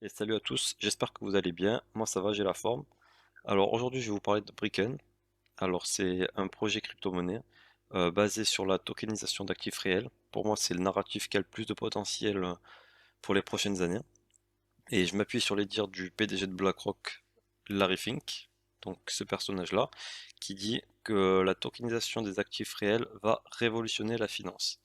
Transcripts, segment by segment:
Et salut à tous, j'espère que vous allez bien. Moi ça va, j'ai la forme. Alors aujourd'hui je vais vous parler de Bricken. Alors c'est un projet crypto-monnaie basé sur la tokenisation d'actifs réels. Pour moi c'est le narratif qui a le plus de potentiel pour les prochaines années. Et je m'appuie sur les dires du PDG de BlackRock, Larry Fink, donc ce personnage-là, qui dit que la tokenisation des actifs réels va révolutionner la finance.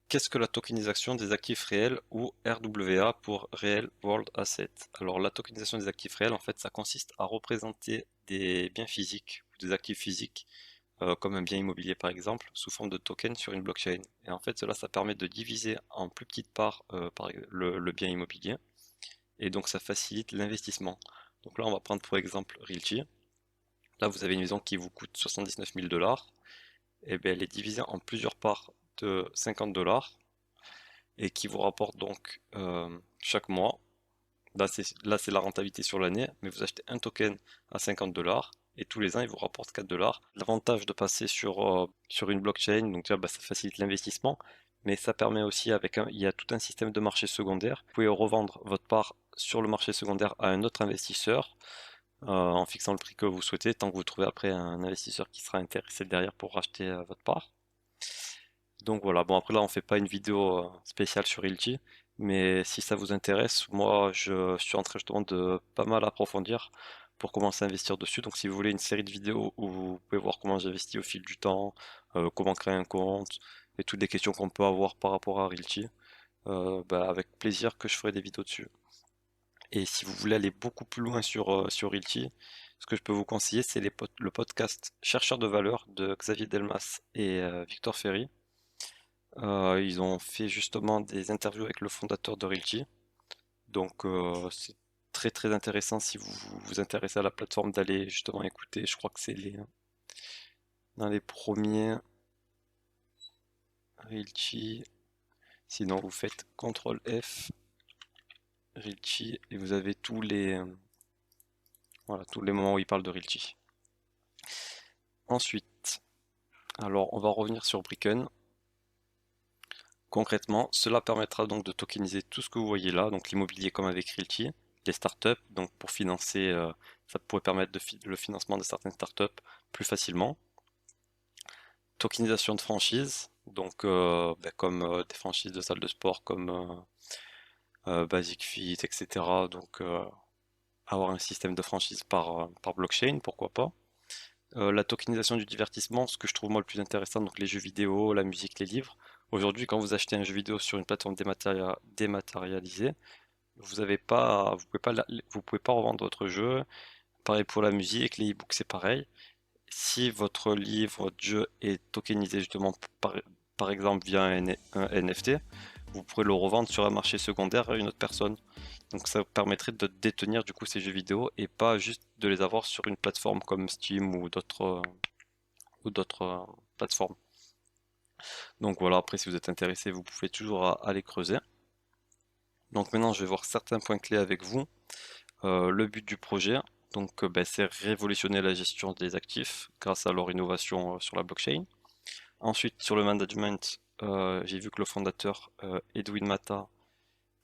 Qu'est-ce que la tokenisation des actifs réels ou RWA pour Real World Asset? Alors la tokenisation des actifs réels, en fait, ça consiste à représenter des biens physiques ou des actifs physiques, comme un bien immobilier par exemple, sous forme de token sur une blockchain. Et en fait, cela, ça permet de diviser en plus petites parts le bien immobilier, et donc ça facilite l'investissement. Donc là, on va prendre pour exemple Realty. Là, vous avez une maison qui vous coûte 79 000 dollars, et bien elle est divisée en plusieurs parts de 50 dollars et qui vous rapporte donc chaque mois. Là, c'est la rentabilité sur l'année, mais vous achetez un token à 50 dollars et tous les ans, il vous rapporte 4 dollars. L'avantage de passer sur une blockchain, donc déjà, bah, ça facilite l'investissement, mais ça permet aussi, il y a tout un système de marché secondaire. Vous pouvez revendre votre part sur le marché secondaire à un autre investisseur en fixant le prix que vous souhaitez, tant que vous trouvez après un investisseur qui sera intéressé derrière pour racheter votre part. Donc voilà, bon après là on fait pas une vidéo spéciale sur Ilti, mais si ça vous intéresse, moi je suis en train justement de pas mal approfondir pour commencer à investir dessus. Donc si vous voulez une série de vidéos où vous pouvez voir comment j'investis au fil du temps, comment créer un compte, et toutes les questions qu'on peut avoir par rapport à Realty, bah, avec plaisir que je ferai des vidéos dessus. Et si vous voulez aller beaucoup plus loin sur Realty, ce que je peux vous conseiller c'est le podcast Chercheurs de valeur de Xavier Delmas et Victor Ferry. Ils ont fait justement des interviews avec le fondateur de Realty. Donc c'est très très intéressant si vous vous intéressez à la plateforme d'aller justement écouter. Je crois que c'est dans les premiers Realty. Sinon vous faites CTRL F Realty et vous avez voilà, tous les moments où il parle de Realty. Ensuite, alors on va revenir sur Bricken. Concrètement, cela permettra donc de tokeniser tout ce que vous voyez là, donc l'immobilier comme avec Realty, les startups, donc pour financer, ça pourrait permettre le financement de certaines startups plus facilement. Tokenisation de franchises, donc ben, comme des franchises de salles de sport comme Basic Fit, etc. Donc avoir un système de franchise par blockchain, pourquoi pas. La tokenisation du divertissement, ce que je trouve moi le plus intéressant, donc les jeux vidéo, la musique, les livres. Aujourd'hui, quand vous achetez un jeu vidéo sur une plateforme dématérialisée, vous pouvez pas revendre votre jeu. Pareil pour la musique, les e-books c'est pareil. Si votre livre, votre jeu est tokenisé justement par exemple via un NFT, vous pourrez le revendre sur un marché secondaire à une autre personne. Donc ça vous permettrait de détenir du coup ces jeux vidéo et pas juste de les avoir sur une plateforme comme Steam ou d'autres plateformes. Donc voilà, après si vous êtes intéressé, vous pouvez toujours aller creuser. Donc maintenant je vais voir certains points clés avec vous. Le but du projet, donc ben, c'est révolutionner la gestion des actifs grâce à leur innovation sur la blockchain. Ensuite sur le management, j'ai vu que le fondateur Edwin Mata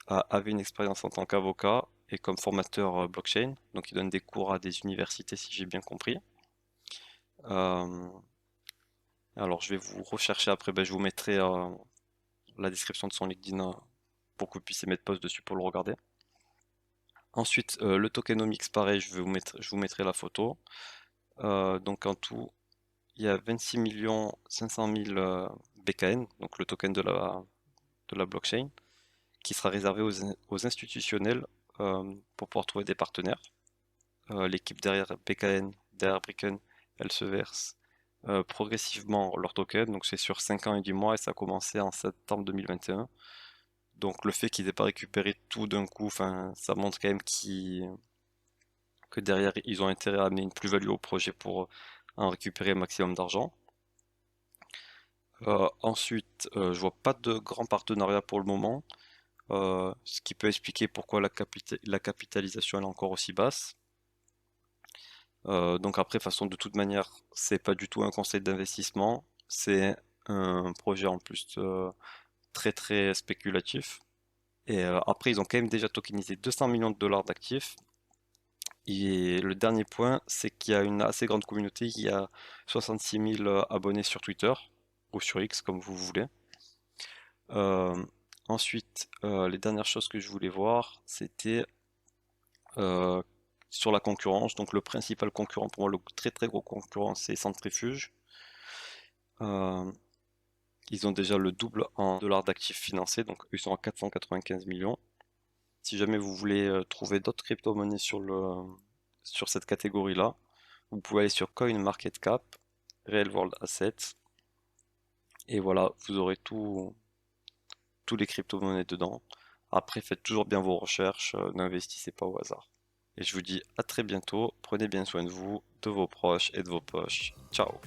avait une expérience en tant qu'avocat et comme formateur blockchain, donc il donne des cours à des universités si j'ai bien compris. Euh, alors je vais vous rechercher après, ben, je vous mettrai la description de son LinkedIn pour que vous puissiez mettre pause dessus pour le regarder. Ensuite, le tokenomics, pareil, je vous mettrai la photo. Donc en tout, il y a 26 500 000 BKN, donc le token de la blockchain, qui sera réservé aux institutionnels pour pouvoir trouver des partenaires. L'équipe derrière BKN, derrière Bricken, elle se verse progressivement leur token, donc c'est sur 5 ans et 10 mois et ça a commencé en septembre 2021. Donc le fait qu'ils aient pas récupéré tout d'un coup, enfin, ça montre quand même que derrière ils ont intérêt à amener une plus-value au projet pour en récupérer un maximum d'argent. Ensuite, je vois pas de grand partenariat pour le moment, ce qui peut expliquer pourquoi la capitalisation est encore aussi basse. Donc après, de façon de toute manière, c'est pas du tout un conseil d'investissement, c'est un projet en plus très très spéculatif. Et après, ils ont quand même déjà tokenisé 200 millions de dollars d'actifs. Et le dernier point, c'est qu'il y a une assez grande communauté. Il y a 66 000 abonnés sur Twitter ou sur X, comme vous voulez. Euh, Ensuite, les dernières choses que je voulais voir, c'était euh, sur la concurrence. Donc, le principal concurrent, pour moi, le très très gros concurrent, c'est Centrifuge. Euh, Ils ont déjà le double en dollars d'actifs financés, donc ils sont à 495 millions. Si jamais vous voulez trouver d'autres crypto-monnaies sur cette catégorie-là, vous pouvez aller sur CoinMarketCap, Real World Assets, et voilà, vous aurez tous les crypto-monnaies dedans. Après, faites toujours bien vos recherches, n'investissez pas au hasard. Et je vous dis à très bientôt, prenez bien soin de vous, de vos proches et de vos poches. Ciao!